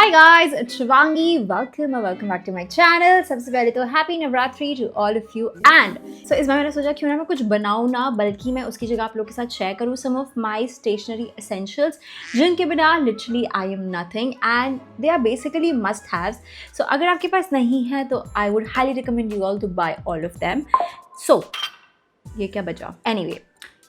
Hi guys, it's Shivangi. Welcome back to my channel. सबसे पहले तो happy Navratri to all of you and so इस बार मैंने सोचा क्यों ना मैं कुछ बनाऊँ ना बल्कि मैं उसकी जगह आप लोग के साथ शेयर करूँ some of my stationery essentials जिनके बिना literally I am nothing and they are basically must haves. So अगर आपके पास नहीं है तो I would highly recommend you all to buy all of them. So ये क्या बचा? Anyway,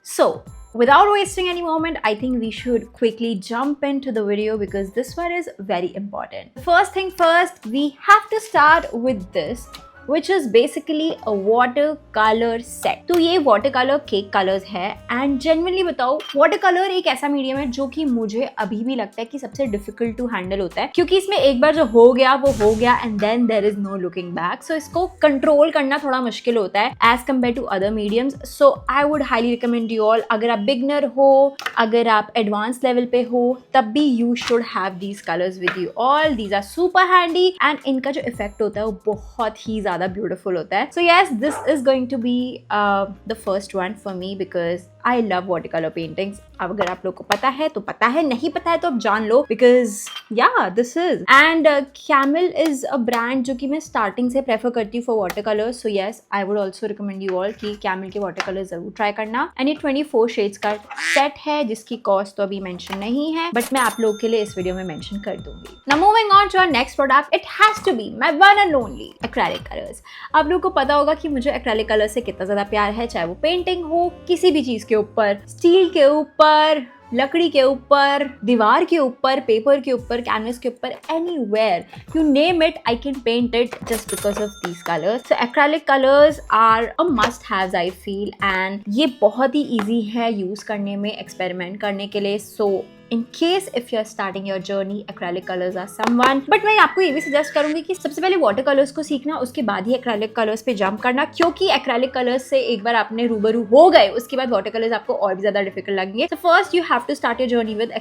so without wasting any moment, I think we should quickly jump into the video because this one is very important. First thing first, we have to start with this, which is basically a watercolor set. तो ये watercolor cake colors है and genuinely बताओ watercolor एक ऐसा medium है जो कि मुझे अभी भी लगता है कि सबसे difficult to handle होता है क्योंकि इसमें एक बार जो हो गया वो हो गया and then there is no looking back. So इसको control करना थोड़ा मुश्किल होता है as compared to other mediums. So I would highly recommend you all अगर आप beginner हो, अगर आप advanced level पे हो तब भी you should have these colors with you all. These are super handy and इनका जो effect होता है वो बहुत ही ज़्यादा ब्यूटीफुल होता है. So yes, this is going to be the first one for me because I love watercolor paintings. अब अगर आप लोग को पता है तो पता है, नहीं पता है तो अब जान लो because yeah, this is and Camel is a brand जो कि मैं starting से prefer करती हूँ for watercolors. So yes, I would also recommend you all कि Camel के watercolors ज़रूर try करना. And ये 24 shades का set है जिसकी cost तो अभी mention नहीं है but मैं आप लोग के लिए इस वीडियो में mention कर दूंगी. Now moving on to our next product, it has to be my one and only acrylic colors. आप लोग को पता होगा कि मुझे acrylic colors से कितना ज़्यादा प्यार है, चाहे वो पेंटिंग हो, किसी भी चीज़ के ऊपर, स्टील के ऊपर, लकड़ी के ऊपर, दीवार के ऊपर, पेपर के ऊपर, कैनवस के ऊपर, anywhere you name it, I can paint it just because of these colors. So acrylic colors are a must haves I feel and ये बहुत ही easy है use करने में, experiment करने के लिए. So in case if you are starting your journey, acrylic colors are someone. But मैं आपको ये भी suggest करूँगी कि सबसे पहले water colors को सीखना, उसके बाद ही acrylic colors पे jump करना क्योंकि acrylic colors से एक बार आपने रूबरू हो गए उसके बाद water colors आपको और भी ज़्यादा difficult लगेंगे. So first you have to start your journey with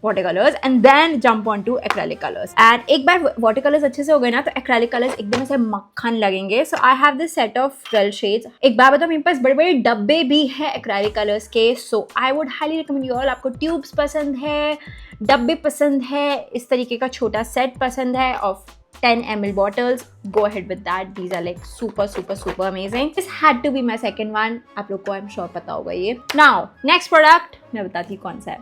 watercolors and then jump on to acrylic colors. And एक बार watercolors अच्छे से हो गए ना तो acrylic colors एकदम से मक्खन लगेंगे. So I have this set of 12 shades. एक बार बताओ मेरे पास बड़े-बड़े डब्बे भी हैं acrylic colors के. So I would highly recommend you all. आपको ट्यूब्स पसंद है, डब्बे पसंद है, इस तरीके का छोटा सेट पसंद है of 10 ml bottles, go ahead with that. These are like super amazing. This had to be my second one. आप लोग को I'm sure पता होगा ये. Now next product मैं बताती हूँ कौन सा है.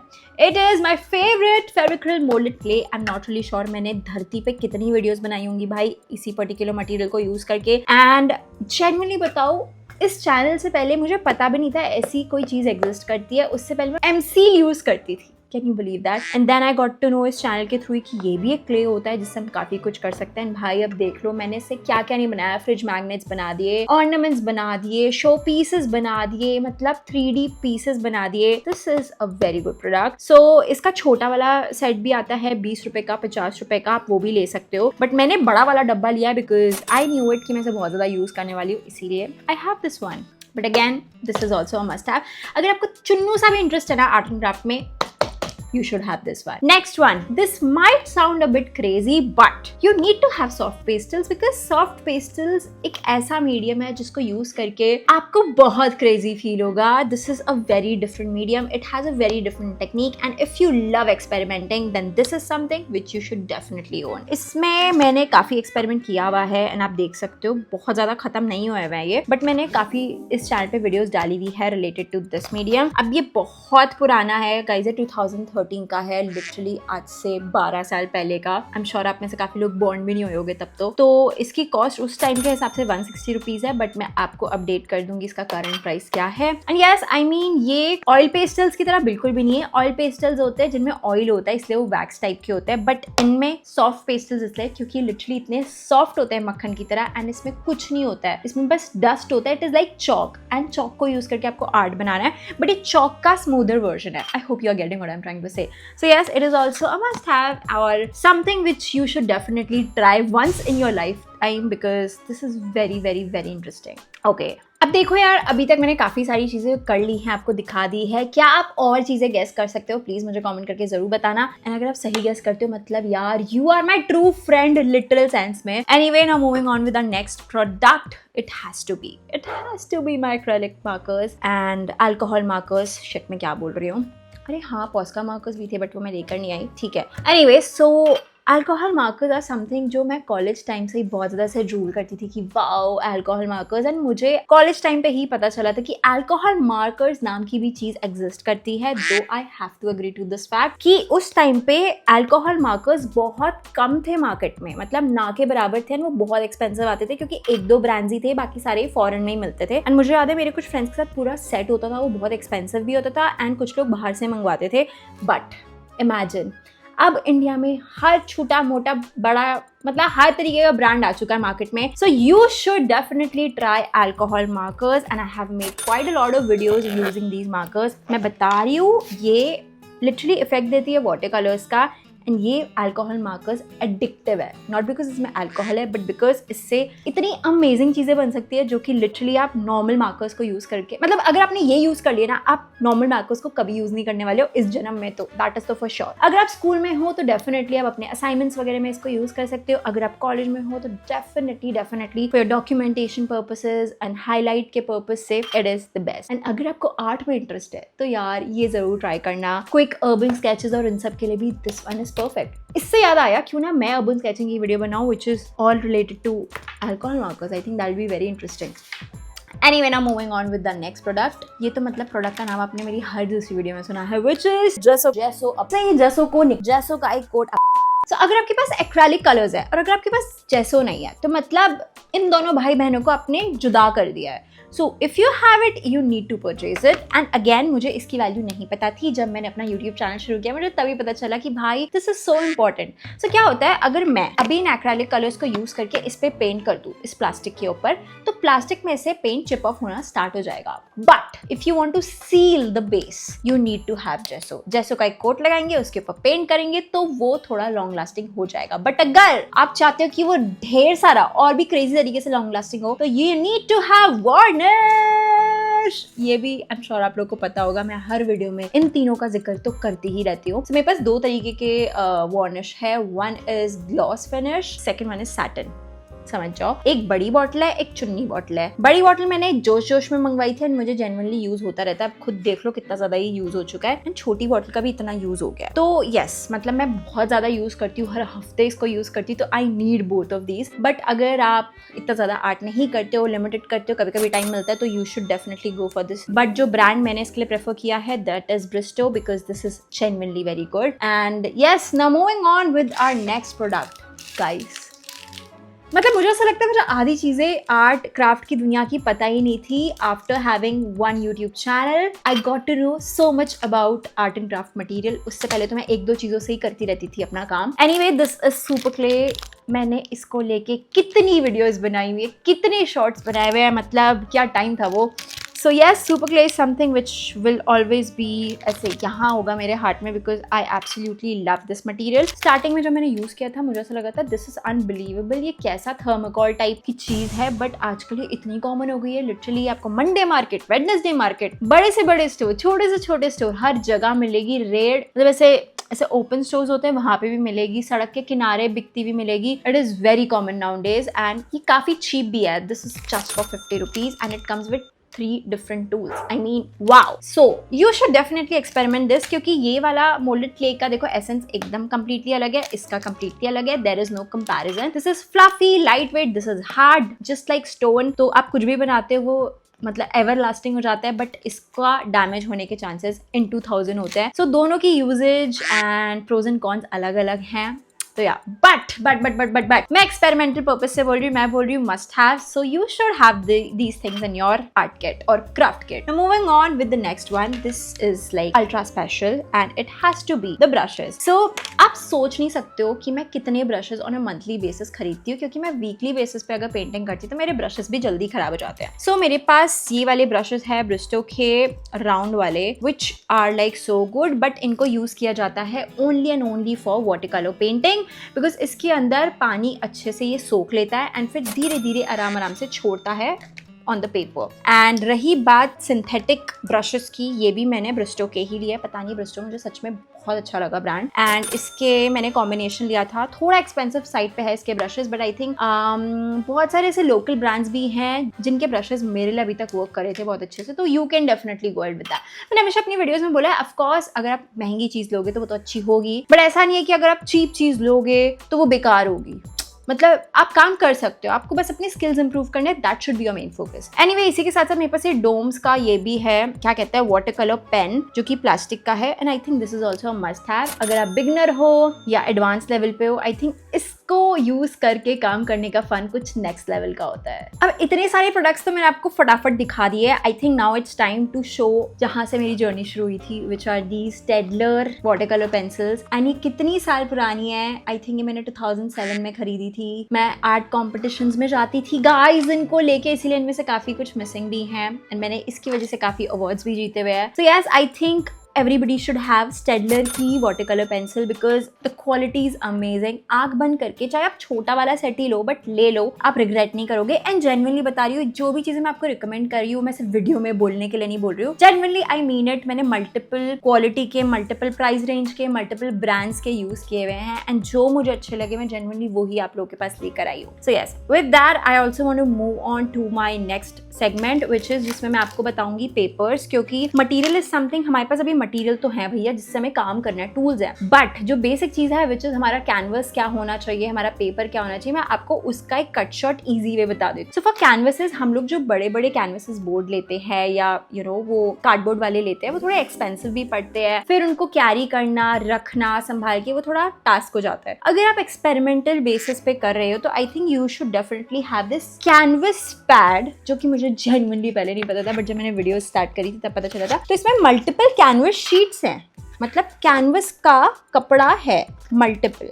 It is my favorite Fevicryl molded clay. I'm not really sure मैंने धरती पे कितनी वीडियोस बनाई होंगी भाई इसी पर्टिकुलर मटेरियल को यूज करके. And genuinely बताओ इस चैनल से पहले मुझे पता भी नहीं था ऐसी कोई चीज़ एग्जिस्ट करती है. उससे पहले मैं एमसील यूज करती थी. Can you believe that? And then I got to know इस चैनल के थ्रू कि ये भी एक क्ले होता है जिससे हम काफ़ी कुछ कर सकते हैं. भाई अब देख लो मैंने इससे क्या क्या नहीं बनाया. फ्रिज मैग्नेट्स बना दिए, ऑर्नामेंट्स बना दिए, शो पीसेस बना दिए, मतलब 3D पीसेस बना दिए. This is a very good product. So इसका छोटा वाला सेट भी आता है 20 रुपए का, 50 रुपए का, आप वो भी ले सकते हो. बट मैंने बड़ा वाला डब्बा लिया बिकॉज आई न्यू इट कि मैं इसे बहुत ज़्यादा यूज़ करने वाली हूँ, इसीलिए I have this one. But again this is also a must have. अगर आपको चुन्नू सा भी इंटरेस्ट है ना आर्ट एंड क्राफ्ट में, you should have this one. Next one. This might sound a bit crazy, but you need to have soft pastels because soft pastels एक ऐसा medium है जिसको use करके आपको बहुत crazy feel होगा. This is a very different medium. It has a very different technique and if you love experimenting, then this is something which you should definitely own. इसमें मैंने काफ़ी experiment किया हुआ है and आप देख सकते हो बहुत ज़्यादा ख़त्म नहीं हुआ है ये, but मैंने काफ़ी इस चैनल पे videos डाली हुई है related to this medium. अब ये बहुत पुराना है guys, ये 2013 का है, लिटरली आज से 12 साल पहले का. आई एम श्योर आप में से काफी लोग बॉर्न भी नहीं हुए होंगे तब तो इसकी कॉस्ट उस टाइम के हिसाब से 160 रुपीज है बट मैं आपको अपडेट कर दूंगी इसका करंट प्राइस क्या है. एंड यस आई मीन ये ऑयल पेस्टल्स की तरह बिल्कुल भी नहीं है. ऑयल पेस्टल्स होते हैं जिनमें ऑयल होता है इसलिए वो वैक्स टाइप के होते हैं बट इनमें सॉफ्ट पेस्टल्स इसलिए क्योंकि लिटरली इतने सॉफ्ट होते हैं मक्खन की तरह एंड इसमें कुछ नहीं होता है, इसमें बस डस्ट होता है. It is like chalk and chalk को यूज करके आपको आर्ट बनाना है बट ये चॉक का स्मूदर वर्जन है. I hope you are getting what I am trying to say. So yes, it is also a must have or something which you should definitely try once in your lifetime because this is very interesting. Okay. अब देखो यार अभी तक मैंने काफ़ी सारी चीज़ें कर ली हैं, आपको दिखा दी है. क्या आप और चीज़ें गेस कर सकते हो? प्लीज़ मुझे कमेंट करके ज़रूर बताना. एंड अगर आप सही गेस करते हो मतलब यार you are my true friend literal sense में. Anyway now moving on with the next product. It has to be my acrylic markers and alcohol markers. Shit मैं क्या बोल रही हूँ. अरे हाँ पॉस्का मार्कर्स भी थे बट वो मैं लेकर नहीं आई, ठीक है। Anyway so alcohol markers are something जो मैं कॉलेज टाइम से ही बहुत ज़्यादा से ड्रूल करती थी कि वाओ अल्कोहल मार्कर्स, एंड मुझे कॉलेज टाइम पे ही पता चला था कि अल्कोहल मार्कर्स नाम की भी चीज़ एग्जिस्ट करती है। Though I have to agree to this fact कि उस टाइम पे अल्कोहल मार्कर्स बहुत कम थे मार्केट में, मतलब ना के बराबर थे, एंड वो बहुत एक्सपेंसिव आते थे क्योंकि एक दो ब्रांड्स ही थे, बाकी सारे फॉरेन में ही मिलते थे। एंड मुझे याद है मेरे कुछ फ्रेंड्स के साथ पूरा सेट होता था, वो बहुत एक्सपेंसिव भी होता था एंड कुछ लोग बाहर से मंगवाते थे। बट इमेजिन अब इंडिया में हर छोटा मोटा बड़ा मतलब हर तरीके का ब्रांड आ चुका है मार्केट में। सो you should definitely try alcohol markers and I have made quite a lot of videos using these markers. मैं बता रही हूँ ये लिटरली इफेक्ट देती है वाटर कलर्स का, एंड ये अल्कोहल मार्कर्स एडिक्टिव है, नॉट बिकॉज इसमें अल्कोहल है बट बिकॉज इससे इतनी अमेजिंग चीज़ें बन सकती है जो कि लिटरली आप नॉर्मल मार्कर्स को यूज़ करके, मतलब अगर आपने ये यूज़ कर लिया ना, आप नॉर्मल मार्कर्स को कभी यूज़ नहीं करने वाले हो इस जन्म में, तो दैट इज तो फॉर श्योर। अगर आप स्कूल में हो तो डेफिनेटली आप अपने असाइनमेंट्स वगैरह में इसको यूज़ कर सकते हो। अगर आप कॉलेज में हो तो definitely for documentation purposes and highlight के पर्पज से it is the best. And अगर आपको आर्ट में इंटरेस्ट है तो यार ये जरूर ट्राई करना। क्विक अर्बन स्केचेस और इन सब के लिए भी दिस वन इज परफेक्ट। इससे याद आया क्यों ना मैं अर्बन स्केचिंग की वीडियो बनाऊं which is all related to alcohol markers. I think that will be very interesting. Anyway, now moving on with the next product. ये तो मतलब प्रोडक्ट का नाम आपने मेरी हर दूसरी वीडियो में सुना है, which is जेसो का एक कोट। So, अगर आपके पास एक्रेलिक कलर्स है और अगर आपके पास जेसो नहीं है तो मतलब इन दोनों भाई बहनों को आपने जुदा कर दिया है। So if you have it you need to purchase it. And again मुझे इसकी वैल्यू नहीं पता थी, जब मैंने अपना यूट्यूब चैनल शुरू किया मुझे तभी पता चला कि भाई दिस इज सो इम्पॉर्टेंट। सो क्या होता है, अगर मैं अभी इन एक्रेलिक कलर्स को यूज करके इस पे पेंट कर दूं इस प्लास्टिक के ऊपर, तो प्लास्टिक में से पेंट चिप ऑफ होना स्टार्ट हो जाएगा। But if you want to seal the base you need to have gesso. Gesso का एक कोट लगाएंगे, उसके ऊपर पेंट करेंगे तो वो थोड़ा लॉन्ग लास्टिंग हो जाएगा। बट अगर आप चाहते हो कि वो ढेर सारा और भी क्रेजी तरीके से लॉन्ग लास्टिंग हो तो you need to have varnish. ये भी आई एम श्योर आप लोगों को पता होगा, मैं हर वीडियो में इन तीनों का जिक्र तो करती ही रहती हूँ। मेरे पास दो तरीके के वार्निश है, one is gloss finish, second one is satin. समझ जाओ, एक बड़ी बॉटल है एक चुन्नी बॉटल है। बड़ी बॉटल मैंने एक जोश में मंगवाई थी, मुझे जेन्युइनली यूज होता रहता है, खुद देख लो कितना ज्यादा ये यूज हो चुका है। एंड छोटी बॉटल का भी इतना यूज हो गया, तो यस मतलब मैं बहुत ज्यादा यूज करती हूँ, हर हफ्ते इसको यूज करती हूँ, तो I need both of these. But अगर आप इतना ज्यादा आर्ट नहीं करते हो, लिमिटेड करते हो, कभी कभी टाइम मिलता है, तो you should definitely go for this. But जो ब्रांड मैंने इसके लिए प्रेफर किया है that is Brustro, because this is genuinely very good. And yes, now moving on with our next product guys. मतलब मुझे ऐसा लगता है मुझे आधी चीज़ें आर्ट क्राफ्ट की दुनिया की पता ही नहीं थी। After having one YouTube channel I got to know so much about art and craft material. उससे पहले तो मैं एक दो चीज़ों से ही करती रहती थी अपना काम। Anyway this is super clay. मैंने इसको लेके कितनी वीडियोस बनाई हुई है, कितने शॉर्ट्स बनाए हुए हैं, मतलब क्या टाइम था वो। So yes, super clay is something which will always be ऐसे यहाँ होगा मेरे हार्ट में, because I absolutely love this material. Starting में जब मैंने यूज़ किया था मुझे ऐसा लगा था दिस इज अनबिलीवेबल, ये कैसा थर्मोकॉल टाइप की चीज़ है। बट आजकल ये इतनी कॉमन हो गई है, लिटरली आपको मंडे मार्केट, वेडनेसडे मार्केट, बड़े से बड़े स्टोर, छोटे से छोटे स्टोर, हर जगह मिलेगी। रेड मतलब ऐसे ओपन स्टोर्स होते हैं वहाँ पे भी मिलेगी, सड़क के किनारे बिकती भी मिलेगी। It is very common now days and ये काफ़ी चीप भी है। This is just for 50 rupees and it comes with 3 different tools. I mean, wow. So you should definitely experiment this, क्योंकि ये वाला molded clay का देखो एसेंस एकदम completely अलग है, इसका completely अलग है. There is no comparison. This is fluffy, lightweight. This is hard, just like stone. तो आप कुछ भी बनाते हो वो मतलब एवर लास्टिंग हो जाता है, बट इसका डैमेज होने के चांसेस इन 2000 होते हैं। सो दोनों की usages and pros and cons अलग अलग हैं। तो या बट मैं एक्सपेरिमेंटल पर्पज से बोल रही हूँ, मैं बोल रही हूँ must have. So you should have these things in your art kit और craft kit. Moving on with the next one, this is like ultra special and it has to be the brushes. So आप सोच नहीं सकते हो कि मैं कितने brushes on a monthly basis खरीदती हूँ, क्योंकि मैं वीकली बेसिस पे अगर पेंटिंग करती हूँ तो मेरे ब्रशेस भी जल्दी खराब हो जाते हैं। सो मेरे पास ये वाले ब्रशेस है ब्रिस्टो के राउंड वाले, which are like so good, but इनको यूज किया जाता है only and only for water colour painting, because इसके अंदर पानी अच्छे से ये सोख लेता है एंड फिर धीरे धीरे आराम से छोड़ता है ऑन द पेपर। एंड रही बात सिंथेटिक ब्रशेस की, ये भी मैंने ब्रिस्टो के ही लिया। पता नहीं, ब्रिस्टो मुझे सच में बहुत अच्छा लगा ब्रांड। एंड इसके मैंने कॉम्बिनेशन लिया था, थोड़ा एक्सपेंसिव साइड पे है इसके ब्रशेस, बट आई थिंक बहुत सारे ऐसे लोकल ब्रांड्स भी हैं जिनके ब्रशेस मेरे लिए अभी तक वर्क करे थे बहुत अच्छे से, तो you can definitely go with that. मैंने हमेशा अपनी वीडियोस में बोला है, ऑफ कोर्स अगर आप महंगी चीज लोगे तो वो तो अच्छी होगी, बट ऐसा नहीं है कि अगर आप चीप चीज लोगे तो वो बेकार होगी। मतलब आप काम कर सकते हो, आपको बस अपनी स्किल्स इंप्रूव करने, that should be your main focus. Anyway, इसी के साथ साथ मेरे पास ये डोम्स का ये भी है, क्या कहते हैं, वाटर कलर पेन, जो कि प्लास्टिक का है। And I think this is also must have. अगर आप बिगनर हो या एडवांस लेवल पे हो, आई थिंक इसको यूज करके काम करने का फन कुछ नेक्स्ट लेवल का होता है। अब इतने सारे प्रोडक्ट्स तो मैंने आपको फटाफट दिखा दिए। I think now it's time to show जहां से मेरी जर्नी शुरू हुई थी, which are these Staedtler water colour pencils. And ये कितनी साल पुरानी है, आई थिंक ये मैंने 2007 में खरीदी थी। मैं आर्ट कॉम्पिटिशंस में जाती थी गाइस इनको लेके, इसीलिए इनमें से काफी कुछ मिसिंग भी हैं एंड मैंने इसकी वजह से काफी अवार्ड्स भी जीते हुए हैं। So yes, I think everybody should have Staedtler की water colour pencil because the quality is amazing. आंख बंद करके, चाहे आप छोटा वाला सेट ही लो, बट ले लो, आप रिग्रेट नहीं करोगे। एंड जेन्युइनली बता रही हूँ, जो भी चीजें मैं आपको रिकमेंड कर रही हूँ, मैं सिर्फ वीडियो में बोलने के लिए नहीं बोल रही हूँ, जेन्युइनली आई मीन इट। मैंने मल्टीपल क्वालिटी के, मल्टीपल प्राइस रेंज के, मल्टीपल ब्रांड्स के यूज किए हुए हैं एंड जो मुझे अच्छे लगे मैं जेन्युइनली वही आप लोगों के पास लेकर आई हूँ। So yes, with that I also want to move on to my next segment, which is जिसमें मैं आपको बताऊंगी पेपर्स, क्योंकि मटीरियल इज समथिंग, हमारे पास अभी मटीरियल तो है भैया जिससे हमें काम करना है, टूल्स है, बट जो बेसिक चीज है विच इज हमारा कैनवस क्या होना चाहिए, हमारा पेपर क्या होना चाहिए, मैं आपको उसका एक कट शॉर्ट इजी वे बता देती हूँ। सो फॉर कैनवसेस, हम लोग जो बड़े बड़े कैनवसेस बोर्ड लेते हैं या यू नो वो कार्डबोर्ड वाले लेते हैं, वो थोड़े एक्सपेंसिव भी पड़ते हैं, फिर उनको कैरी करना, रखना, संभाल के, वो थोड़ा टास्क हो जाता है। अगर आप एक्सपेरिमेंटल बेसिस पे कर रहे हो तो I think you should definitely have this canvas pad, जो कि मुझे जेन्युइनली पहले नहीं पता था, बट जब मैंने वीडियो स्टार्ट करी थी तब पता चला था। तो इसमें मल्टीपल कैनवस शीट्स हैं, मतलब कैनवस का कपड़ा है मल्टीपल,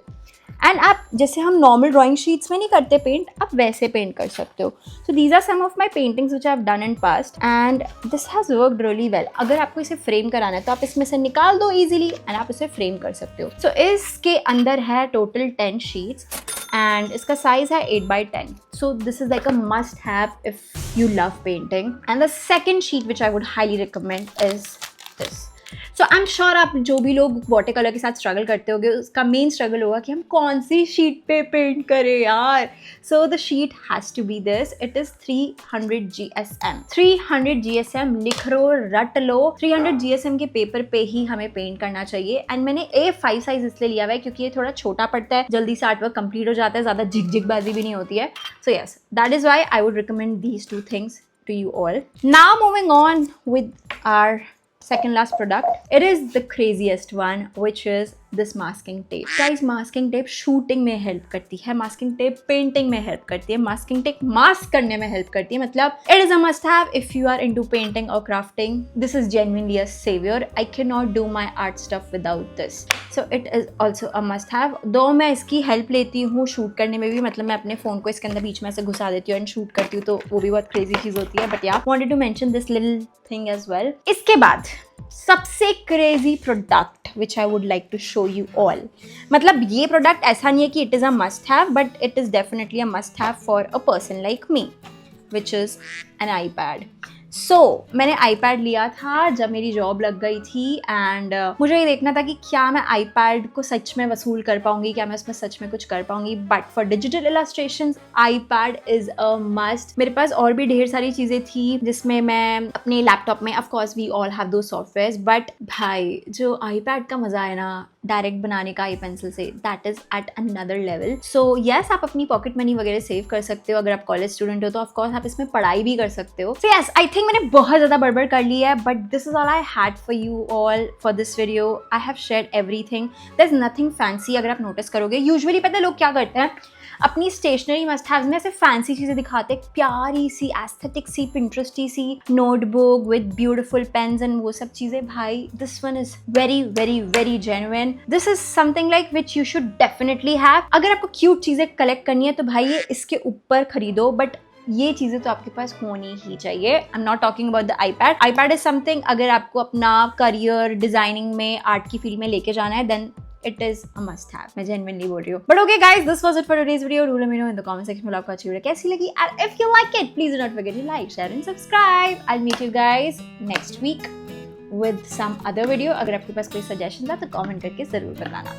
एंड आप जैसे हम नॉर्मल ड्राइंग शीट्स में नहीं करते पेंट, आप वैसे पेंट कर सकते हो। So these are some of my paintings which I have done in past and this has worked really well. अगर आपको इसे फ्रेम कराना है तो आप इसमें से निकाल दो इजीली एंड आप इसे फ्रेम कर सकते हो। सो इसके अंदर है टोटल 10 शीट्स एंड इसका साइज है 8x10। So this is like a must have if you love painting. And the second sheet which I would highly recommend is this. So I am sure आप जो भी लोग water colour के साथ struggle करते होंगे, उसका मेन स्ट्रगल होगा कि हम कौन सी शीट पे पेंट करें यार। So the sheet has to be this, it is 300 GSM। 300 GSM लिख लो, रट लो, 300 GSM के पेपर पे ही हमें पेंट करना चाहिए। एंड मैंने A5 साइज इसलिए लिया हुआ है क्योंकि ये थोड़ा छोटा पड़ता है, जल्दी से आर्ट वर्क कंप्लीट हो जाता है, ज़्यादा झिकझिकबाजी भी नहीं होती है। So yes, that is why I would recommend these 2 things to you all. Now moving on with our second last product, it is the craziest one, which is this masking tape. Guys, masking tape shooting में help करती है, masking tape painting में help करती है, masking tape mask करने में help करती है। मतलब it is a must have if you are into painting or crafting. This is genuinely a savior. I cannot do my art stuff without this. So it is also a must have. दो मैं इसकी help लेती हूँ shoot करने में भी, मतलब मैं अपने फोन को इसके अंदर बीच में से घुसा देती हूँ एंड शूट करती हूँ, तो वो भी बहुत crazy चीज होती है, but yeah, wanted to mention this little thing as well. इसके बाद सबसे crazy product which I would like to show you all, मतलब ये प्रोडक्ट ऐसा नहीं है कि it is a must have, but it is definitely a must have for a person like me, which is an iPad. सो मैंने iPad लिया था जब मेरी जॉब लग गई थी एंड मुझे ये देखना था कि क्या मैं आईपैड को सच में वसूल कर पाऊंगी, क्या मैं उसमें सच में कुछ कर पाऊंगी। But for digital illustrations iPad is a must. मेरे पास और भी ढेर सारी चीज़ें थी जिसमें मैं अपने लैपटॉप में, of course we all have दो सॉफ्टवेयर्स, बट भाई जो आईपैड का मज़ा है ना डायरेक्ट बनाने का आई पेंसिल से, that is at another level. So yes, आप अपनी पॉकेट मनी वगैरह सेव कर सकते हो। अगर आप कॉलेज स्टूडेंट हो तो ऑफ कोर्स आप इसमें पढ़ाई भी कर सकते हो। सो यस, आई थिंक मैंने बहुत ज़्यादा बड़बड़ कर ली है, but this is all I had for you all for this video. I have shared everything, there is nothing fancy. अगर आप नोटिस करोगे, यूजुअली पता है लोग क्या करते हैं, अपनी स्टेशनरी मस्ट हैव्स में ऐसे फैंसी चीज़ें दिखाते हैं, प्यारी सी एस्थेटिक सी पिंटरेस्टी सी notebook with beautiful pens and वो सब चीज़ें। भाई this one is very very very genuine. This is something like which you should definitely have. अगर आपको क्यूट चीज़ें कलेक्ट करनी है तो भाई ये इसके ऊपर खरीदो, बट ये चीज़ें तो आपके पास होनी ही चाहिए। I am not talking about the iPad. IPad is something अगर आपको अपना करियर डिजाइनिंग में, आर्ट की फील्ड में लेके जाना है, then it is a must have, मैं जेन्युइनली बोल रही हूँ। But okay guys, this was it for today's video. Do let me know in the comment section में आपको अच्छी वीडियो कैसी लगी, and if you like it please do not forget to like, share and subscribe. I will meet you guys next week with some other video। अगर आपके पास कोई suggestion था तो कमेंट करके जरूर बताना।